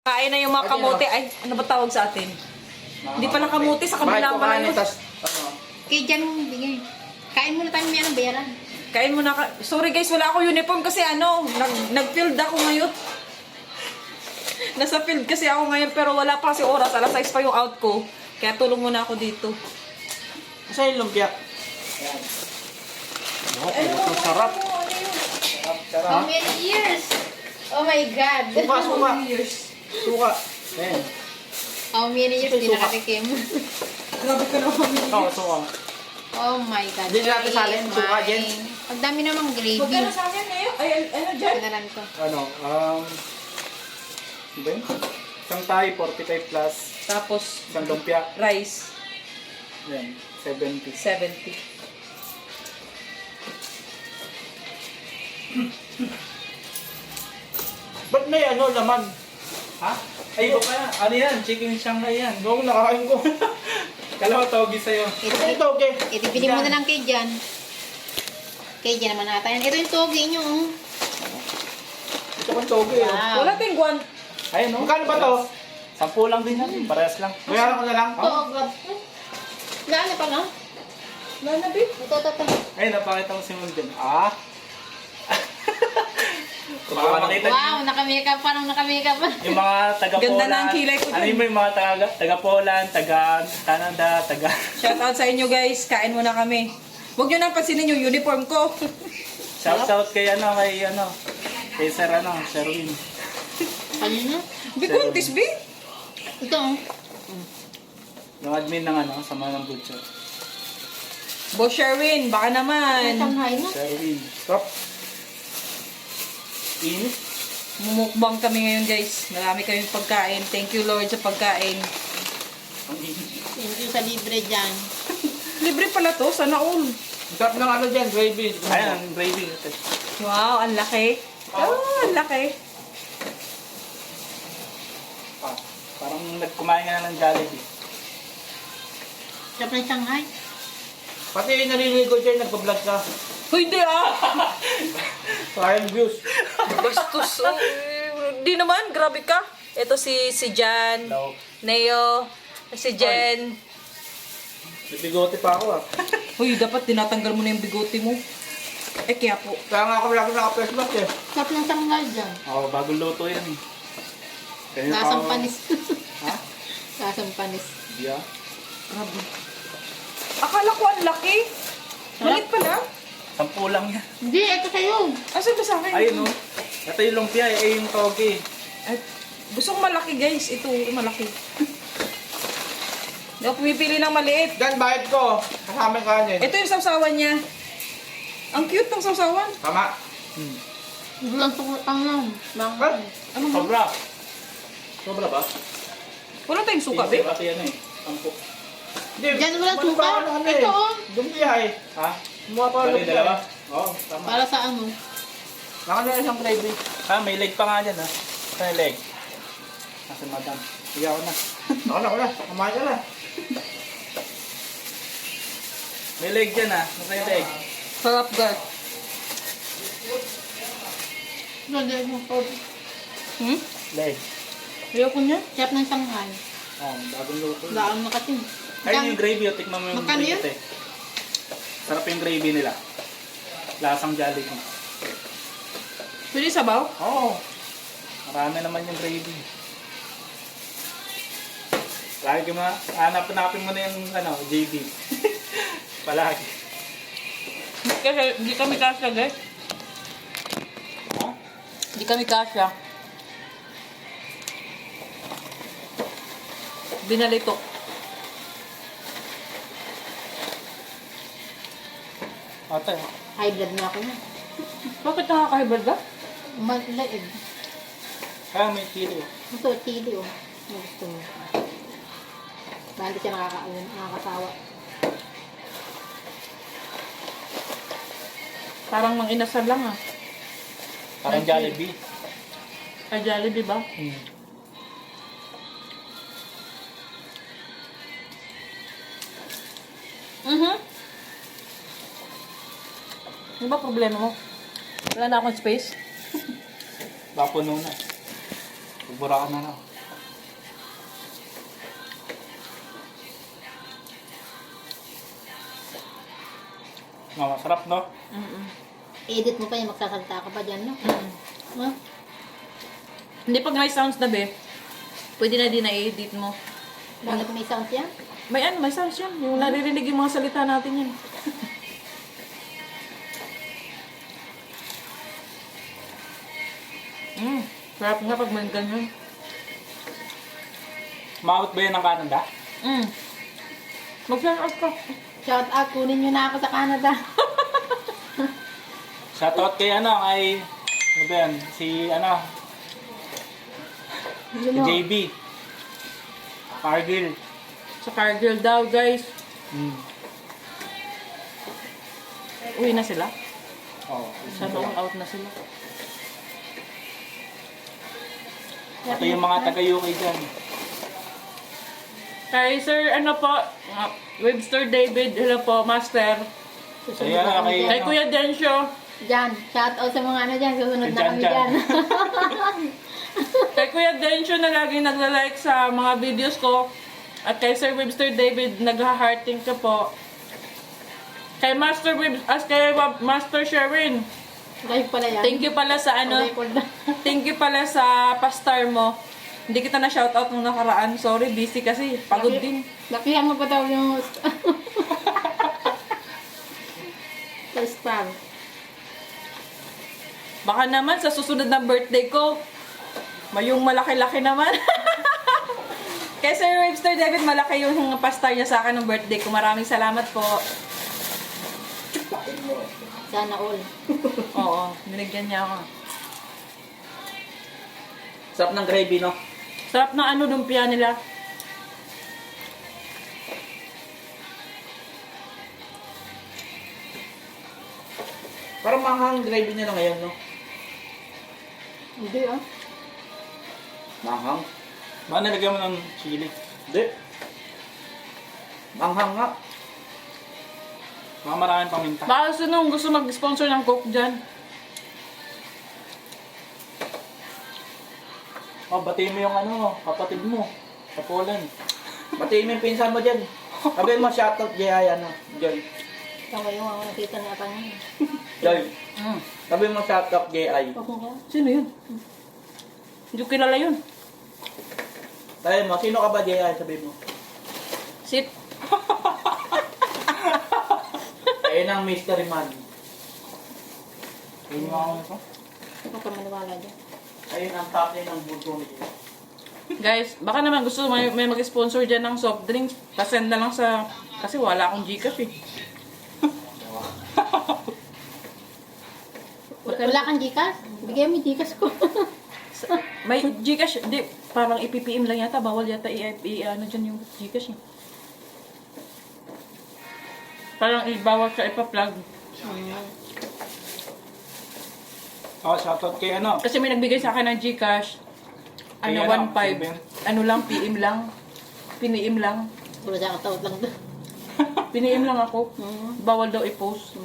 Kain na yung mga kamote. Ay, ano ba tawag sa atin? Hindi pala kamote, sa kabila pala yun. Okay, dyan mo bigay. Kain muna tayo may anong bayaran. Kain mo na ka. Sorry guys, wala ako uniform kasi nag-field ako ngayon. Nasa field kasi ako ngayon pero wala pa kasi oras. Alas 6 pa yung out ko. Kaya tulong muna ako dito. Sa yung lumpia. Ayan. Oh, sarap. How many years? Oh my God. Suka. Suka. Ayan. How many years din nakatikim? Grabe ka naman. Oo, suka. Oh my God. Hindi natin salin. Suka, Jen. Ang dami namang gravy. Magkano sa akin ngayon? Ay, ano dyan? Pinaran ko. Ano, ano ba yun? Isang tayo, 45 plus. Tapos, Isang lumpia. rice, Ayan, 70. 70. Ba't may ano, laman? Ha? Ay, iba pa yan. Ano yan? Chicken Shanghai yan. Noong nakakain ko. Kalawa tawag sa'yo. Ito, okay. Ito, bili mo na lang kay Jan. Kay Jan naman ata yan. Ito yung togi nyo. Oh. Ito kong toge. Wow. Wala tayong guwan. Ayun, no? Magkano ba to? 10 lang din yan. Parehas lang. Bayaran ko na lang. Oo, grab. Laan pa no? Wala na, babe. Ito. Ay, napakita mo si Mulden. Ah? Baka makita niyo Wow, naka-makeup pa. Naka-makeup pa. yung mga taga-Poland. Ganda na ang kilay ko dun. Ano yung mga taga-Poland, taga-Canada, taga... Shout out sa inyo guys. Kain muna kami. Huwag nyo nang pansinin yung uniform ko. Shout kay kay Sir Sherwin. Ano na? Biguntis, babe. Ito. Oh. Yung admin ng sama ng butcher. Boss Sherwin, baka naman. Shanghai na. Sherwin. Stop. Init. Mumukbang kami ngayon guys. Marami kaming pagkain. Thank you Lord sa pagkain. Ang init. Thank you sa libre dyan. Libre pala to, sana all. Sarap ng ano dyan, gravy. Ayan, ang gravy. Wow, ang laki. Oh, ang laki. Ah, parang nagkumain ka na ng Jollibee. Sarap ng Shanghai. Pati yung naliligo dyan, nagpa-vlog ka. Hoy, di ah! Sayang views. Bastos. Oh, di naman, grabe ka. Ito si Jan, Hello. Neo, si Jen. Bibigote pa ako ah. Hoy, dapat tinatanggal mo na yung bigote mo. Eh, kaya po. Kaya nga ako lagi naka-face mask eh. Sarap ng Shanghai dyan. Oo, bagong luto yan eh. Kanina pa Lasang ako- panis. Ha? Lasang panis. Yeah. Grabe. Akala ko ang laki. Malit pala. 10 lang yan. Hindi, ito sa'yo. Asa ba sa akin? Ayun no. Ito yung lumpia yung toge. Ay, gusto ko malaki guys. Ito, malaki. Hindi ako pumipili ng maliit. Dan, bayad ko. Kasama yung kanin. Ito yung sawsawan niya. Ang cute ng sawsawan. Tama. Bulang tukutang lang. Bakit? Ano ba? Sobra. Sobra ba? Wala tayong suka, babe. Pati yan eh. Tampok. Hindi, Diyan walang bumalik suka. pa ako ng ano Ito, eh. oh. Lumpia eh. Ha? Kumuha pa ako Bali, lumpia dalawa? eh. Oo, tama. Para sa ano? Naka na isang gravy. May leg pa nga dyan ha. May leg. Nasa madam. Sige ako na. Ako na. Kumain ka na. May leg dyan ha. Nasa yung leg. Sarap, guys. Lagay mo po. Hmm? Leg. Ayoko niya. Sarap ng Shanghai. Bagong luto. Laang na kasi. Ayun yung gravy. Tikman mo yung Magkano gravy. yun? Te. Sarap yung gravy nila. Lasang Jollibee. Pwede sabaw? Oo. Marami naman yung gravy. Lagi mo, hanapin mo na yung JB. Palagi. Kasi hindi kami kasya, guys. Hindi kami kasya. Binalito. Ate, High blood na ako na. Bakit nakaka-hybrid ba? Malaig. kaya may kilo. Ito, chili oh. Ano gusto mo? Bali siya nakakasawa. Parang mang inasal lang ah. Parang Jollibee. Ay, Jollibee ba? Ano ba problema mo? Wala na akong space. Baka puno na. Pagbura ka na lang. Oh, masarap, no? Mm-mm. Edit mo pa yan, magsasalita ka pa dyan, no? Mm-mm. Huh? Hindi pag may sounds na be, pwede na din na-edit mo. Bakit may sound yan? May sounds yan. Yung naririnig yung mga salita natin yan. Sarap nga pag may ganyan. Maabot ba yan ng Canada? Mag-shout out ka. Shout out, kunin nyo na ako sa Canada. Shoutout kay kay... Ano ba yan? Si Yun o. JB. Cargill. Sa Cargill daw, guys. Uwi na sila. Oh, Sana all out na sila. ito yung mga taga-UK dyan. Kay Sir, Webster David, hello po, Master. Susunod Kaya, na kami kay- dyan. Kay Kuya Densyo. Dyan, shout out sa mga dyan. Susunod na Dyan, kami dyan. dyan. Kay Kuya Densyo na laging nagla-like sa mga videos ko. At kay Sir Webster David, nagha-hearting ka po. Kay Master Master Sherwin, Live pala yan. thank you pala sa Record na. thank you pala sa pastar mo. Hindi kita na shoutout nung nakaraan. Sorry, busy kasi. Pagod din. Lakihan mo pa daw yung... sa star. Baka naman sa susunod na birthday ko, yung malaki-laki naman. Kay Sir Webster David, malaki yung pastar niya sa akin ng birthday ko. Maraming salamat po. Sana all. Oo, binigyan niya ako. Sarap ng gravy, no? Sarap na lumpia nila. Parang manghang gravy nila ngayon, no? Hindi ah. Manghang? Baka nilagyan mo ng chili. Hindi. Manghang nga. Mga maraming paminta. Baka sunong gusto mag-sponsor ng Coke dyan. Oh, batiin mo yung kapatid mo. Sa Poland. Batiin mo yung pinsan mo dyan. Sabihin mo, shoutout, Joy, Joy. Ikaw ngayon ako nakita na ata niya. Joy. Sabihin mo, shoutout, Joy. Huwag mo ka. Sino yun? Hindi ko kilala yun. Sabihin mo, sino ka ba, Joy? Sabihin mo. Sit. Ayun ang mystery man. Tingin mo ako nito. Huwag ka maniwala dyan. Ayun ang tatay ng bulto niya. Guys, baka naman gusto may mag-sponsor dyan ng soft drinks. Pasend na lang sa... Kasi wala akong Gcash eh. Wala kang Gcash? Bigyan mo yung Gcash ko. May Gcash, di, parang ipipm lang yata. Bawal yata ano dyan yung Gcash eh. Parang bawal ka ipa-plug. Oh, shoutout kay Kasi may nagbigay sa akin ng Gcash. Kay 1.5. Ben. Ano lang, PM lang. Piniim lang. Puro siya katawad lang doon. Piniim lang ako. Bawal daw i-post.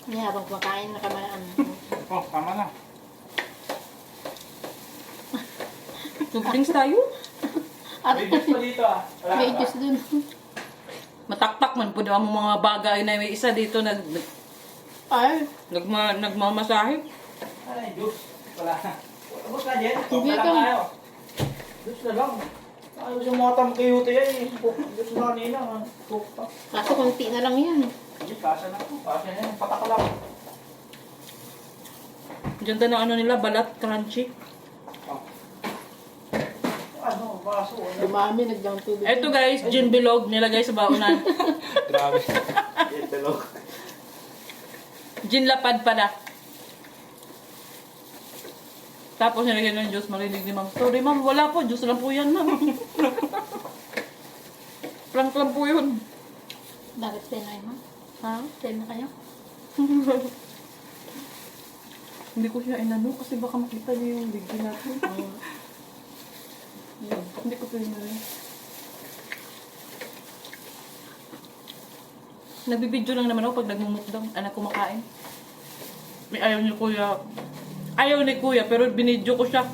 Hindi, habang kumakain na kamaan. Oh, tama na. Soft drinks tayo. At May juice pa dito Wala may ka ba? juice dun. Mataktak man po daw mo mga bagay na may isa dito Ay, nagmamasahe. Ay, juice. Wala na. Ubus na, Jen. hindi Wala ka. tayo. Juice na lang. Ayaw siya mga tamkayuto yan eh. Juice na kanina. Coke pa. Kaso konti na lang yan. Hindi, kasha na ako. Kasi na yan, patak lang. Diyan tayo ng nila, balat, crunchy. Ano, baso. Dumami, nagdang tubig. Eto guys, gin bilog, nilagay sa baunan. Grabe. Yan, talog. Gin lapad pala. Tapos nilagyan ng juice, marinig ni ma'am. Sorry ma'am, wala po, juice lang po yan ma'am. Prank lang po yun. Bakit tayo na yun? Ha? Tayo na kayo? Hindi ko siya inano kasi baka makita niyo yung video natin. Hindi ko pwede na. Nagbibideo lang naman ako pag nagmumukdang, anak kumakain. May ayaw ni kuya, pero binidyo ko siya.